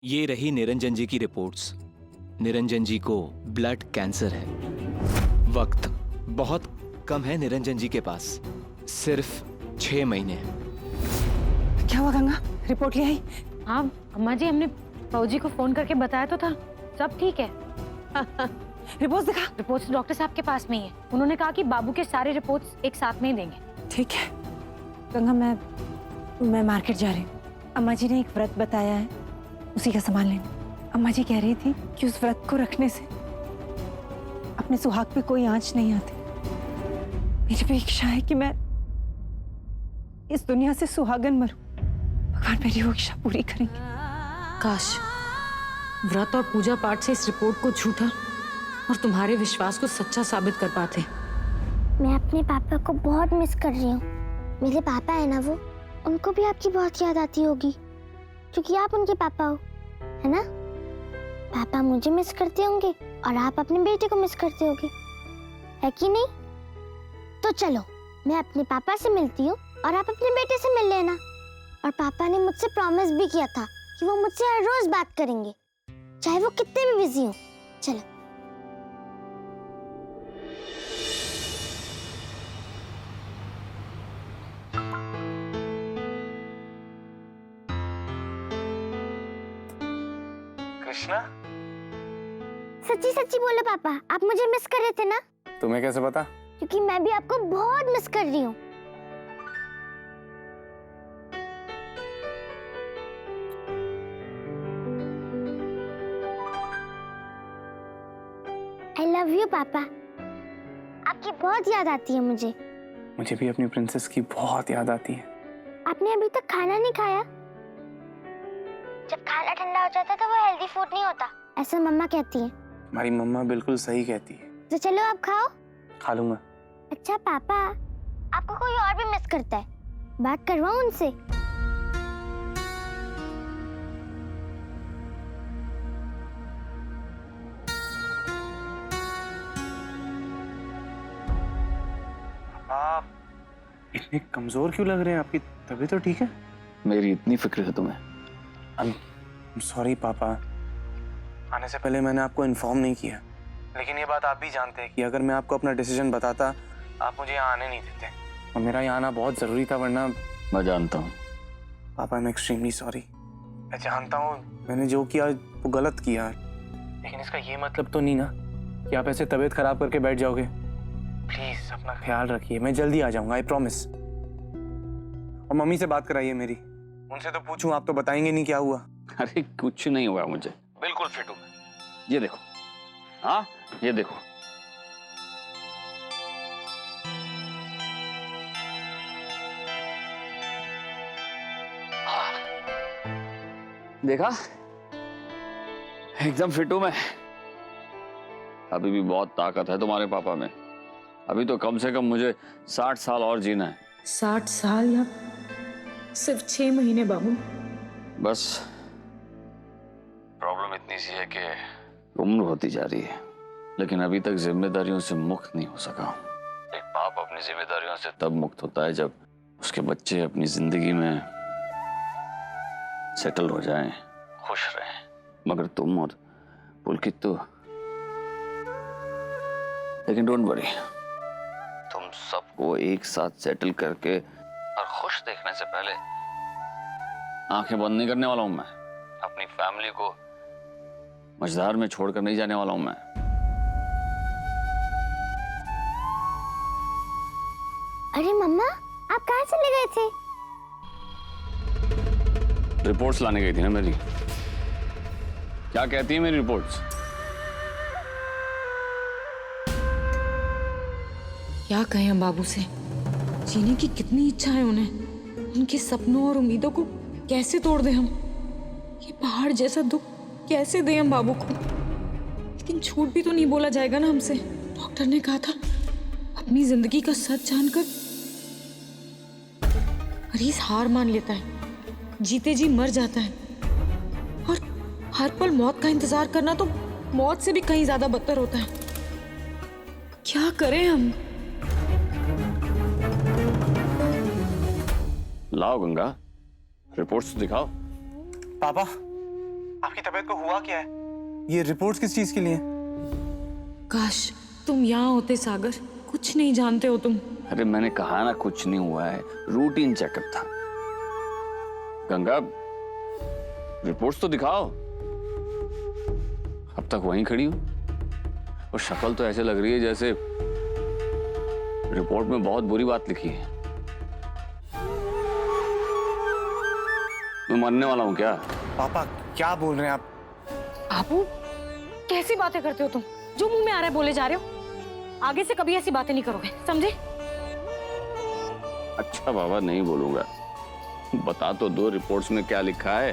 ये रही निरंजन जी की रिपोर्ट्स। निरंजन जी को ब्लड कैंसर है। वक्त बहुत कम है निरंजन जी के पास, सिर्फ 6 महीने। क्या हुआ गंगा, रिपोर्ट ले आई? हाँ अम्मा जी, हमने फौजी को फोन करके बताया तो था, सब ठीक है। रिपोर्ट दिखा। रिपोर्ट्स डॉक्टर साहब के पास में ही है। उन्होंने कहा कि बाबू के सारे रिपोर्ट्स एक साथ में ही देंगे। ठीक है गंगा, मैं मार्केट जा रही हूँ। अम्मा जी ने एक व्रत बताया है, उसी का सामान लेना। अम्मा जी कह रही थी कि उस व्रत को रखने से अपने सुहाग पे कोई आंच नहीं आती। मेरी भी इच्छा है कि मैं इस दुनिया से सुहागन मरूं। भगवान मेरी वो इच्छा पूरी करेंगे। काश व्रत और पूजा पाठ से इस रिपोर्ट को झूठा और तुम्हारे विश्वास को सच्चा साबित कर पाते। मैं अपने पापा को बहुत मिस कर रही हूँ। मेरे पापा है ना, वो उनको भी आपकी बहुत याद आती होगी क्योंकि आप उनके पापा हो, है ना? पापा मुझे मिस करते होंगे और आप अपने बेटे को मिस करते होगे, है कि नहीं? तो चलो मैं अपने पापा से मिलती हूँ और आप अपने बेटे से मिल लेना। और पापा ने मुझसे प्रॉमिस भी किया था कि वो मुझसे हर रोज बात करेंगे, चाहे वो कितने भी बिजी हो। चलो। कृष्णा, सच्ची सच्ची बोलो पापा, आप मुझे मिस कर रहे थे ना? तुम्हें कैसे पता? क्योंकि मैं भी आपको बहुत मिस कर रही हूँ। I love you पापा। आपकी बहुत याद आती है मुझे। मुझे भी अपनी प्रिंसेस की बहुत याद आती है। आपने अभी तक खाना नहीं खाया? जब खाना ठंडा हो जाता है तो वो हेल्दी फूड नहीं होता, ऐसा मम्मा कहती है। हमारी मम्मा बिल्कुल सही कहती है। तो चलो आप खाओ। खा लूंगा। अच्छा पापा, आपको कोई और भी मिस करता है, बात करवाऊं उनसे? आप इतने कमजोर क्यों लग रहे हैं? आपकी तबीयत तो ठीक है? मेरी इतनी फिक्र है तुम्हें? सॉरी पापा, आने से पहले मैंने आपको इन्फॉर्म नहीं किया। लेकिन ये बात आप भी जानते हैं कि अगर मैं आपको अपना डिसीजन बताता, आप मुझे यहाँ आने नहीं देते। और मेरा यहाँ आना बहुत जरूरी था, वरना। मैं जानता हूँ पापा, आई एम एक्सट्रीमली सॉरी। मैं जानता हूँ मैंने जो किया वो गलत किया, लेकिन इसका ये मतलब तो नहीं ना कि आप ऐसे तबीयत खराब करके बैठ जाओगे। प्लीज अपना ख्याल रखिए, मैं जल्दी आ जाऊंगा, आई प्रॉमिस। और मम्मी से बात कराइए मेरी, उनसे तो पूछूं, आप तो बताएंगे नहीं क्या हुआ। अरे कुछ नहीं हुआ, मुझे बिल्कुल फिट हूँ मैं। ये देखो, हाँ ये देखो। देखा, एकदम फिट हूं मैं। अभी भी बहुत ताकत है तुम्हारे पापा में। अभी तो कम से कम मुझे 60 साल और जीना है। 60 साल या सिर्फ 6 महीने बाबू? बस प्रॉब्लम इतनी सी है कि उम्र होती जा रही है, लेकिन अभी तक जिम्मेदारियों से मुक्त नहीं हो सका हूं। एक बाप अपनी जिम्मेदारियों से तब मुक्त होता है जब उसके बच्चे अपनी जिंदगी में सेटल हो जाएं, खुश रहें। मगर तुम और पुलकित तो, लेकिन डोंट वरी, तुम सबको एक साथ सेटल करके और खुश देखने से पहले आंखें बंद नहीं करने वाला हूं मैं। अपनी फैमिली को मझधार में छोड़कर नहीं जाने वाला हूं मैं। अरे मम्मा, आप कहाँ चले गए थे? रिपोर्ट्स लाने गई थी ना मेरी। क्या कहती है मेरी रिपोर्ट्स? क्या कहें हम बाबू से? जीने की कितनी इच्छा है उन्हें। उनके सपनों और उम्मीदों को कैसे तोड़ दें हम? ये पहाड़ जैसा दुख कैसे दें हम बाबू को? लेकिन झूठ भी तो नहीं बोला जाएगा ना हमसे। डॉक्टर ने कहा था अपनी जिंदगी का सच जानकर मरीज हार मान लेता है, जीते जी मर जाता है। और हर पल मौत का इंतजार करना तो मौत से भी कहीं ज्यादा बदतर होता है। क्या करें हम? लाओ गंगा, रिपोर्ट्स तो दिखाओ। पापा, आपकी तबीयत को हुआ क्या है? ये रिपोर्ट्स किस चीज के लिए हैं? काश तुम यहाँ होते सागर, कुछ नहीं जानते हो तुम। अरे मैंने कहा ना कुछ नहीं हुआ है, रूटीन चेकअप था। गंगा रिपोर्ट्स तो दिखाओ। अब तक वहीं खड़ी हो और शक्ल तो ऐसे लग रही है जैसे रिपोर्ट में बहुत बुरी बात लिखी है। मैं मरने वाला हूं क्या? पापा क्या बोल रहे हैं आप? बाबू कैसी बातें करते हो तुम? जो मुंह में आ रहा है बोले जा रहे हो। आगे से कभी ऐसी बातें नहीं करोगे, समझे? अच्छा बाबा, नहीं बोलूंगा। बता तो दो रिपोर्ट्स में क्या लिखा है।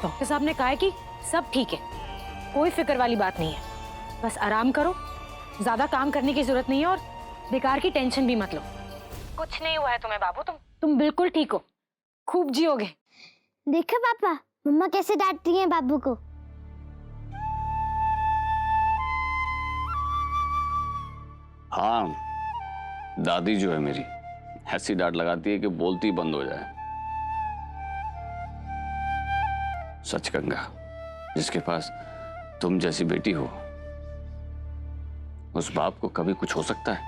डॉक्टर साहब ने कहा है कि सब ठीक है, कोई फिक्र वाली बात नहीं है। बस आराम करो, ज्यादा काम करने की जरूरत नहीं है और बेकार की टेंशन भी मत लो। कुछ नहीं हुआ है तुम्हें बाबू, तुम बिल्कुल ठीक हो, खूब जियोगे। देखो पापा, मम्मा कैसे डांटती हैं बाबू को। हाँ, दादी जो है मेरी ऐसी डांट लगाती है कि बोलती ही बंद हो जाए। सच गंगा, जिसके पास तुम जैसी बेटी हो उस बाप को कभी कुछ हो सकता है?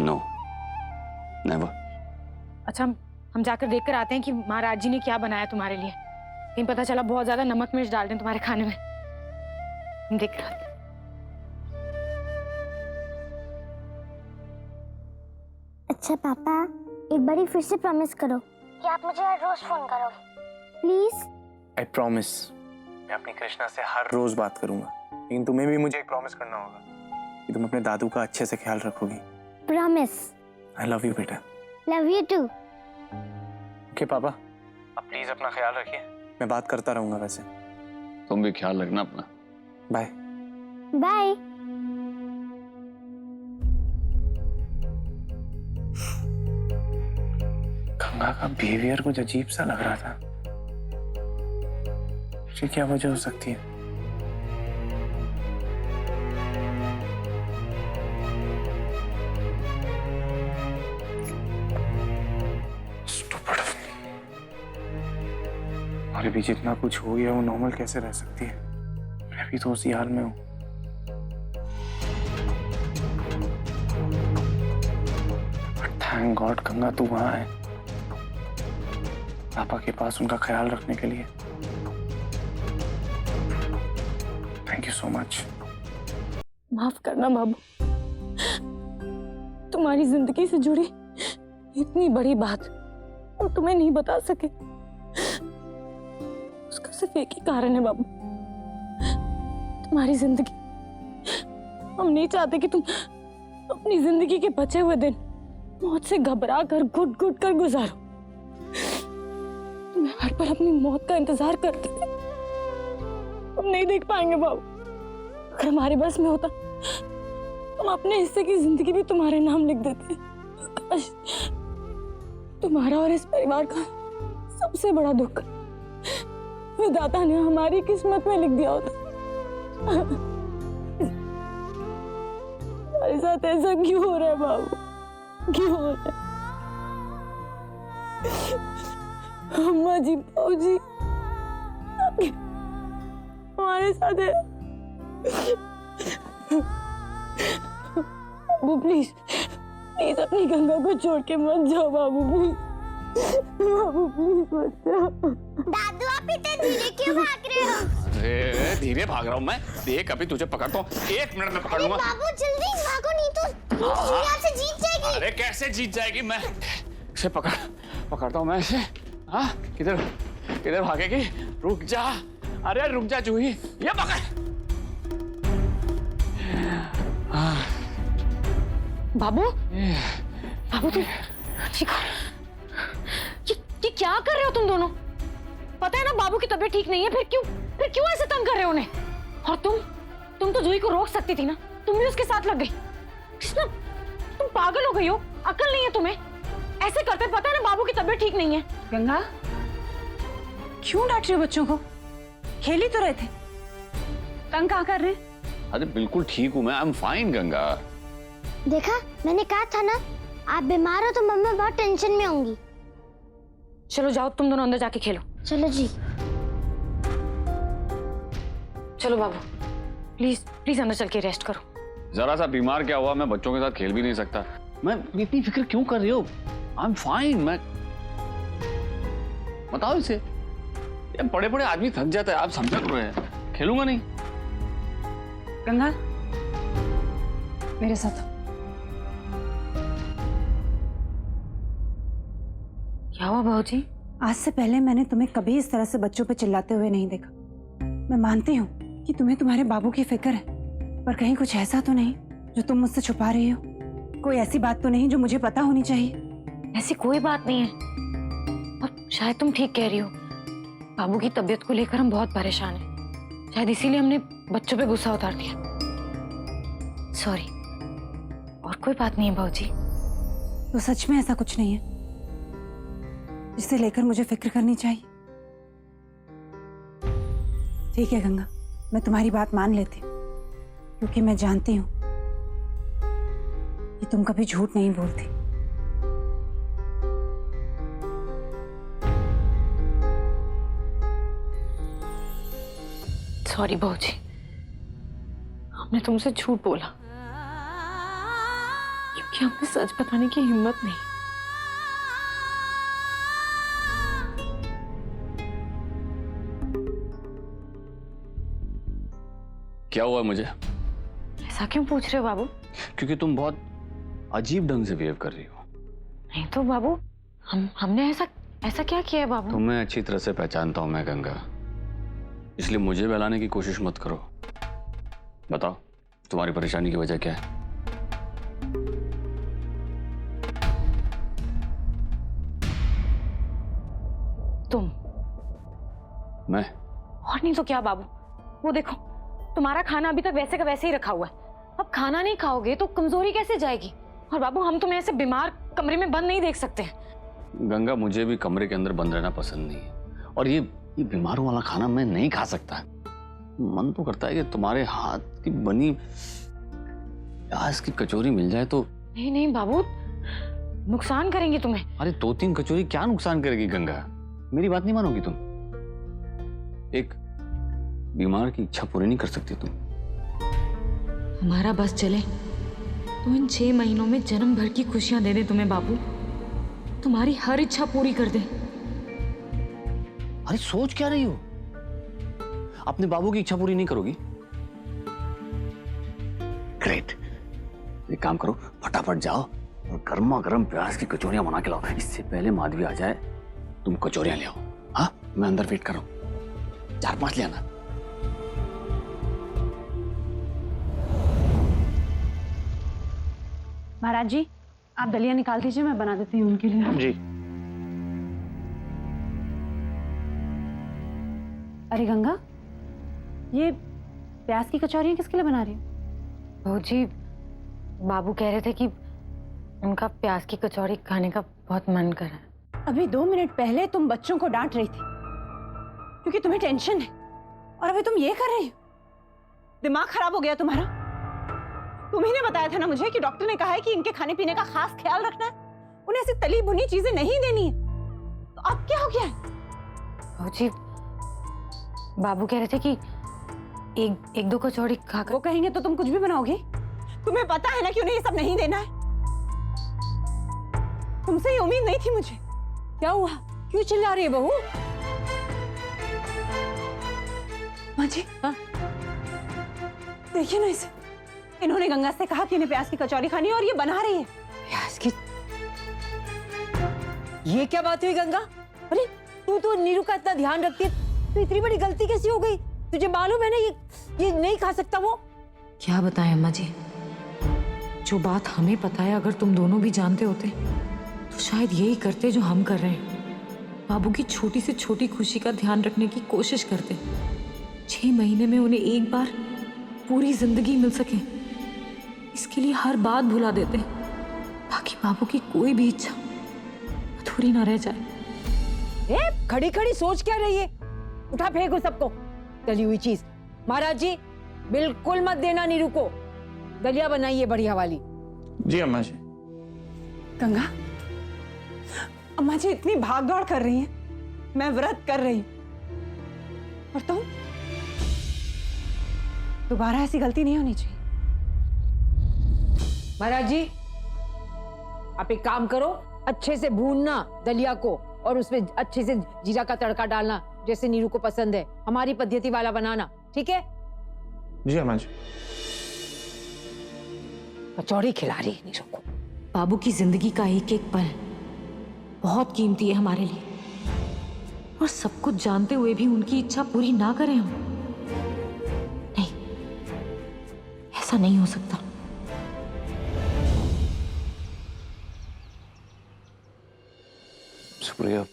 No, never. अच्छा हम जाकर देखकर आते हैं कि महाराज जी ने क्या बनाया तुम्हारे लिए। कहीं पता चला बहुत ज्यादा नमक मिर्च डाल दें तुम्हारे खाने में। हम देख कर आते हैं। अच्छा पापा, एक बारी फिर से प्रॉमिस करो कि आप मुझे हर रोज फोन करोगे, प्लीज। आई प्रॉमिस, मैं अपनी कृष्णा से हर रोज बात करूंगा, लेकिन तुम्हें भी मुझे एक प्रॉमिस करना होगा कि तुम अपने दादू का अच्छे से ख्याल रखोगी। प्रॉमिस। आई लव यू बेटा। Love you too. ओके पापा, आप प्लीज अपना ख्याल रखिए, मैं बात करता रहूंगा वैसे। तुम भी ख्याल रखना अपना। बाय। बाय। गंगा का बिहेवियर कुछ अजीब सा लग रहा था। इसकी क्या वजह हो सकती है? Stupid. हमारे बीच इतना कुछ हो गया, वो नॉर्मल कैसे रह सकती है? मैं भी तो उसी हाल में हूँ। थैंक गॉड गंगा तू वहां है, पापा के पास उनका ख्याल रखने के लिए। Thank you so much. माफ करना बाबू, तुम्हारी जिंदगी से जुड़ी इतनी बड़ी बात हम तुम्हें नहीं बता सके। उसका सिर्फ एक ही कारण है बाबू, तुम्हारी जिंदगी। हम नहीं चाहते कि तुम अपनी जिंदगी के बचे हुए दिन मौत से घबरा कर घुट घुट कर गुजारो। तुम्हें हर पल अपनी मौत का इंतजार करते थे, हम नहीं देख पाएंगे बाबू। अगर हमारे बस में होता हम अपने हिस्से की जिंदगी भी तुम्हारे नाम लिख देते। काश तुम्हारा और इस परिवार का सबसे बड़ा दुख विधाता ने हमारी किस्मत में लिख दिया होता। हमारे साथ ऐसा क्यों हो रहा है बाबू, क्यों हो रहा है? अम्मा जी, बाबू जी हमारे साथ है। बाबू प्लीज प्लीज अपनी गंगा को छोड़ के मत जाओ बाबू, प्लीज बाबू प्लीज मत जाओ। दादू आप इतने धीरे क्यों भाग रहे हो? अरे धीरे भाग रहा हूँ मैं, देख अभी तुझे पकड़ता हूँ, 1 मिनट में पकड़ लूंगा। बाबू जल्दी भागो, नहीं तो आपसे जीत जाएगी। अरे कैसे जीत जाएगी? मैं इसे पकड़ता हूँ मैं इसे। हाँ किधर भागेगी? रुक जा, अरे रुक जा जूही, ये पकड़। बाबू बाबू तुम ठीक हो? ये क्या कर रहे हो तुम दोनों? पता है ना बाबू की तबीयत ठीक नहीं है, फिर क्यों ऐसे तंग कर रहे हो उन्हें? और तुम तो जूही को रोक सकती थी ना, तुम भी उसके साथ लग गई। कृष्णा तुम पागल हो गई हो, अकल नहीं है तुम्हें? ऐसे करते पता है ना बाबू की तबीयत ठीक नहीं है। गंगा क्यों डांट रहे हो बच्चों को? खेल ही तो रहे थे, तंग कहाँ कर रहे हैं? अरे बिल्कुल ठीक हूँ मैं, आई एम फाइन गंगा। देखा, मैंने कहा था ना, आप बीमार हो तो मम्मी बहुत टेंशन में होंगी। चलो जाओ, तुम दोनों अंदर जाके खेलो। चलो जी। चलो बाबू, प्लीज प्लीज अंदर चल के रेस्ट करो। जरा सा बीमार क्या हुआ, मैं बच्चों के साथ खेल भी नहीं सकता। मैं इतनी फिक्र क्यों कर रही हो? I am fine. मैं बताओ इसे, ये बड़े बड़े आदमी थक जाता है, आप समझा करो यार। खेलूंगा नहीं। गंगा, मेरे साथ आओ। क्या हुआ बहू जी? आज से पहले मैंने तुम्हें कभी इस तरह से बच्चों पे चिल्लाते हुए नहीं देखा। मैं मानती हूँ कि तुम्हें तुम्हारे बाबू की फिक्र है, पर कहीं कुछ ऐसा तो नहीं जो तुम मुझसे छुपा रही हो? कोई ऐसी बात तो नहीं जो मुझे पता होनी चाहिए? ऐसी कोई बात नहीं है, और शायद तुम ठीक कह रही हो। बाबू की तबीयत को लेकर हम बहुत परेशान हैं। शायद इसीलिए हमने बच्चों पे गुस्सा उतार दिया। सॉरी। और कोई बात नहीं है बहू जी। तो सच में ऐसा कुछ नहीं है जिसे लेकर मुझे फिक्र करनी चाहिए? ठीक है गंगा, मैं तुम्हारी बात मान लेती हूँ, क्योंकि मैं जानती हूँ कि तुम कभी झूठ नहीं बोलती। सॉरी बहू जी, हमने तुमसे झूठ बोला क्योंकि हमें सच बताने की हिम्मत नहीं। क्या हुआ मुझे? ऐसा क्यों पूछ रहे हो बाबू? क्योंकि तुम बहुत अजीब ढंग से बिहेव कर रही हो। नहीं तो बाबू, हमने ऐसा क्या किया है बाबू? तुम्हें अच्छी तरह से पहचानता हूं मैं गंगा, इसलिए मुझे बहलाने की कोशिश मत करो। बताओ तुम्हारी परेशानी की वजह क्या है? तुम। मैं? और नहीं तो क्या बाबू, वो देखो तुम्हारा खाना अभी तक वैसे का वैसे ही रखा हुआ है। अब खाना नहीं खाओगे तो कमजोरी कैसे जाएगी? और बाबू, हम तुम्हें ऐसे बीमार कमरे में बंद नहीं देख सकते। गंगा, मुझे भी कमरे के अंदर बंद रहना पसंद नहीं है, और ये बीमारों वाला खाना मैं नहीं खा सकता। मन तो करता है कि तुम्हारे हाथ की बनी प्याज की कचौरी मिल जाए तो। नहीं नहीं बाबू, नुकसान करेंगे तुम्हें। अरे 2-3 कचौरी क्या नुकसान करेगी गंगा? मेरी बात नहीं मानोगी तुम? एक बीमार की इच्छा पूरी नहीं कर सकती तुम? हमारा बस चले तो इन 6 महीनों में जन्म भर की खुशियां दे दे तुम्हें बाबू। तुम्हारी हर इच्छा पूरी कर दे। अरे सोच क्या रही हो? अपने बाबू की इच्छा पूरी नहीं करोगी? ग्रेट। एक काम करो, फटाफट जाओ और गर्मा गर्म प्याज की कचौरियां बना के लाओ। इससे पहले माधवी आ जाए तुम कचौरियां ले आओ। हाँ, मैं अंदर वेट कर रहा हूं। 4-5 ले आना। महाराज जी, आप दलिया निकाल दीजिए, मैं बना देती हूँ उनके लिए। जी। अरे गंगा, ये प्याज की कचौरियाँ किसके लिए बना रही हो? बहू जी, बाबू कह रहे थे कि उनका प्याज की कचौरी खाने का बहुत मन कर रहा है। अभी 2 मिनट पहले तुम बच्चों को डांट रही थी क्योंकि तुम्हें टेंशन है, और अभी तुम ये कर रही हो। दिमाग खराब हो गया तुम्हारा? तुम्ही ने बताया था ना मुझे कि डॉक्टर ने कहा है कि इनके खाने पीने का खास ख्याल रखना है, उन्हें ऐसी तली भुनी चीजें नहीं देनी है। तो अब क्या हो गया है? बहू जी, बाबू कह रहे थे कि एक दो कचौड़ी खाकर। वो कहेंगे तो तुम कुछ भी बनाओगे? तुम्हें पता है ना कि उन्हें ये सब नहीं देना है। तुमसे ये उम्मीद नहीं थी मुझे। क्या हुआ? क्यों चिल्ला रही है बहू? माँ जी, हाँ? देखिए ना इसे, इन्होंने गंगा से कहा कि इन्हें प्याज की कचौरी खानी है और ये बना रही है। प्याज की? ये क्या बात हुई गंगा? अरे तू तो नीरू का इतना ध्यान रखती है, तो इतनी बड़ी गलती कैसी हो गई? तुझे मालूम है ना ये नहीं खा सकता वो। क्या बताएं अम्मा जी, जो बात हमें पता है अगर तुम दोनों भी जानते होते तो शायद यही करते जो हम कर रहे हैं। बाबू की छोटी से छोटी खुशी का ध्यान रखने की कोशिश करते। 6 महीने में उन्हें एक बार पूरी जिंदगी मिल सके, इसके लिए हर बात भुला देते ताकि बाबू की कोई भी इच्छा अधूरी ना रह जाए। खड़ी खड़ी सोच क्या रही है? उठा फेंको सबको तली हुई चीज। महाराज जी, बिल्कुल मत देना नीरू को। दलिया बनाइए बढ़िया वाली। जी अम्मा जी। गंगा, अम्मा जी इतनी भाग दौड़ कर रही हैं, मैं व्रत कर रही हूं। और तुम? दोबारा ऐसी गलती नहीं होनी चाहिए। महाराज जी, आप एक काम करो, अच्छे से भूनना दलिया को और उसमें अच्छे से जीरा का तड़का डालना, जैसे नीरू को पसंद है। हमारी पद्धति वाला बनाना, ठीक है? जी अम्मा जी। कचौड़ी खिला रही है नीरू को। बाबू की जिंदगी का एक एक पल बहुत कीमती है हमारे लिए, और सब कुछ जानते हुए भी उनकी इच्छा पूरी ना करें हम? नहीं, ऐसा नहीं हो सकता। सुप्रिया,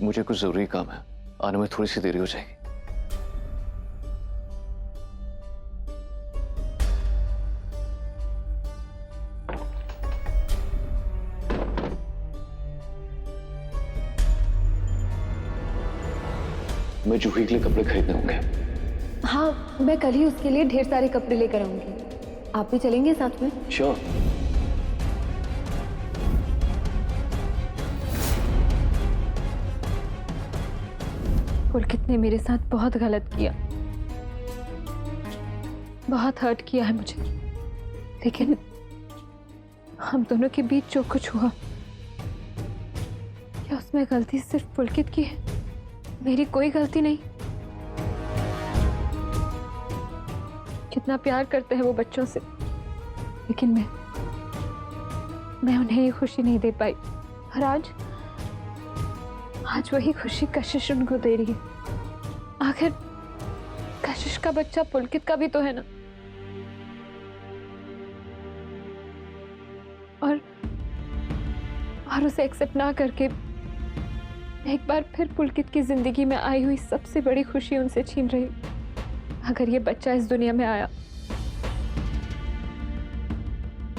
मुझे कुछ जरूरी काम है, आने में थोड़ी सी देरी हो जाएगी। मैं जूही के लिए कपड़े खरीदने होंगे। हाँ, मैं कल ही उसके लिए ढेर सारे कपड़े लेकर आऊंगी। आप भी चलेंगे साथ में? श्योर। पुलकित ने मेरे साथ बहुत गलत किया, बहुत हर्ट किया है मुझे, लेकिन हम दोनों के बीच जो कुछ हुआ, क्या उसमें गलती सिर्फ पुलकित की है? मेरी कोई गलती नहीं। कितना प्यार करते हैं वो बच्चों से, लेकिन मैं उन्हें ये खुशी नहीं दे पाई, और आज वही खुशी कशिश उनको दे रही है। आखिर कशिश का बच्चा पुलकित का भी तो है ना। और उसे एक्सेप्ट ना करके एक बार फिर पुलकित की जिंदगी में आई हुई सबसे बड़ी खुशी उनसे छीन रही। अगर ये बच्चा इस दुनिया में आया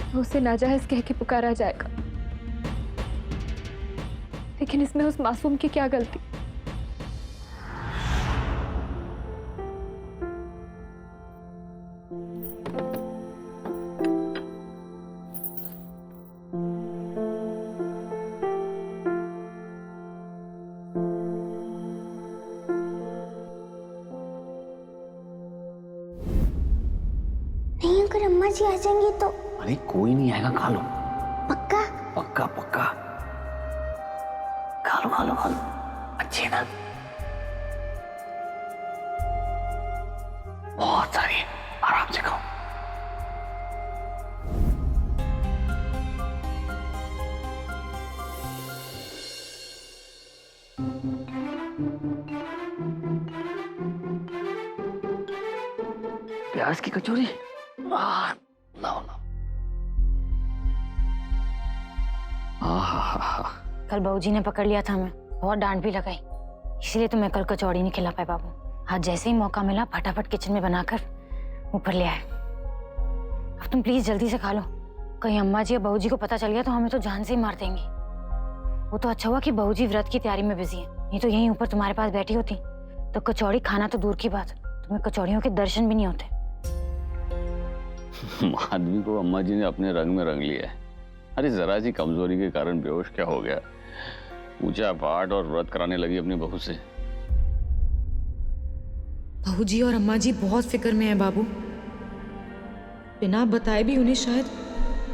तो उसे नाजायज कह के पुकारा जाएगा, लेकिन इसमें उस मासूम की क्या गलती? नहीं, अगर अम्मा जी आ जाएंगी तो? अरे कोई नहीं आएगा, खा लो। पक्का? पक्का पक्का, खा लो खा लो खा लो, अच्छी है ना? बहुत सारी, आराम से खाओ। प्याज की कचौरी, लाओ लाओ। कल बाबूजी ने पकड़ लिया था हमें, बहुत डांट भी लगाई, इसलिए तो मैं कल कचौड़ी नहीं खिला पाए बाबू। आज जैसे ही मौका मिला फटाफट किचन में बनाकर ऊपर ले आए। अब तुम प्लीज जल्दी से खा लो, कहीं अम्मा जी या बाबूजी को पता चल गया तो हमें तो जान से ही मार देंगे। वो तो अच्छा हुआ कि बाबूजी व्रत की तैयारी में बिजी है, नहीं तो यहीं ऊपर तुम्हारे पास बैठी होती तो कचौड़ी खाना तो दूर की बात, तुम्हें कचौड़ियों के दर्शन भी नहीं होते। आदमी को अम्मा जी ने अपने रंग में रंग लिया है। अरे जरा सी कमजोरी के कारण बेहोश क्या हो गया, पूजा पाठ और व्रत कराने लगी अपनी बहू से। बाबूजी और अम्मा जी बहुत फिक्र में है बाबू। बिना बताए भी उन्हें शायद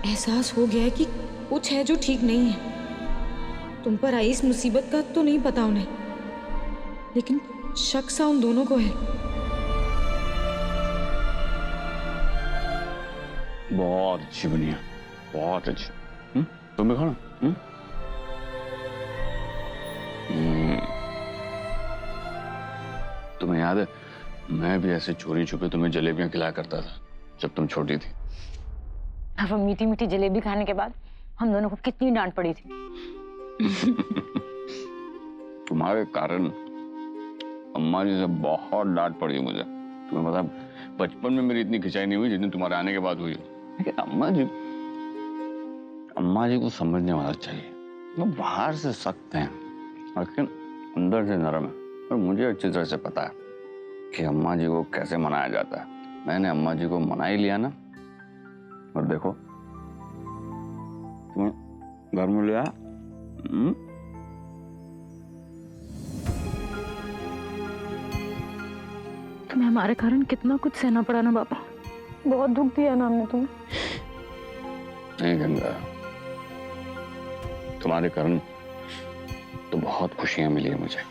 एहसास हो गया है कि कुछ है जो ठीक नहीं है। तुम पर आई इस मुसीबत का तो नहीं पता उन्हें, लेकिन शक सा उन दोनों को है। बहुत अच्छी बनी है, बहुत अच्छी। तुम भी खाना। तुम्हें याद है मैं भी ऐसे चोरी छुपे तुम्हें जलेबियां खिलाया करता था जब तुम छोटी थी। अब मीठी मीठी जलेबी खाने के बाद हम दोनों को कितनी डांट पड़ी थी। तुम्हारे कारण अम्मा जी से बहुत डांट पड़ी मुझे। तुम्हें पता, बचपन में मेरी इतनी खिंचाई नहीं हुई जितनी तुम्हारे आने के बाद हुई। लेकिन अम्मा जी को समझने वाला चाहिए। वो बाहर से सख्त हैं लेकिन अंदर से नरम है, और मुझे अच्छी तरह से पता है कि अम्मा जी को कैसे मनाया जाता है। मैंने अम्मा जी को मना ही लिया ना, और देखो तुम्हें घर में लिया तुम्हें हमारे कारण कितना कुछ सहना पड़ा ना पापा। बहुत दुख दिया ना हमने तुम्हें। नहीं गंगा, तुम्हारे कारण तो बहुत खुशियां मिली है मुझे।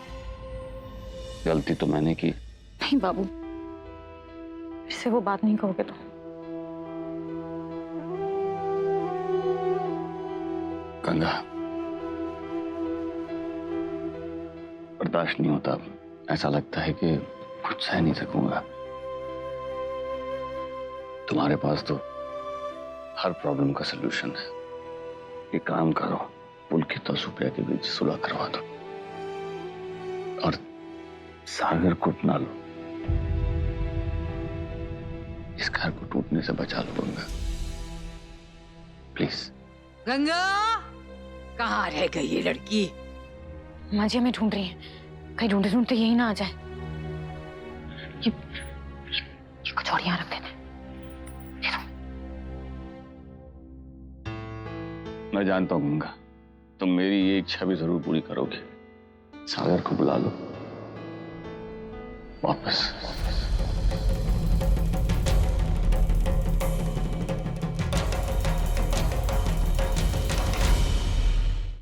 गलती तो मैंने की। नहीं बाबू, फिर से वो बात नहीं कहोगे तो। गंगा, बर्दाश्त नहीं होता। ऐसा लगता है कि कुछ सह नहीं सकूंगा। तुम्हारे पास तो हर प्रॉब्लम का सलूशन है। एक काम करो, पुलकित और सुप्रिया के बीच सुलह करवा दो और सागर को अपना लो। इस घर को टूटने से बचा लो गंगा, प्लीज। गंगा, कहाँ रह गई ये लड़की? माँ जी हमें ढूंढ रही है, कहीं ढूंढते ढूंढते यही ना आ जाए। ये कुछ और यहाँ रख देते हैं। मैं जानता हूं गंगा, तुम मेरी ये इच्छा भी जरूर पूरी करोगे। सागर को बुला लो वापस।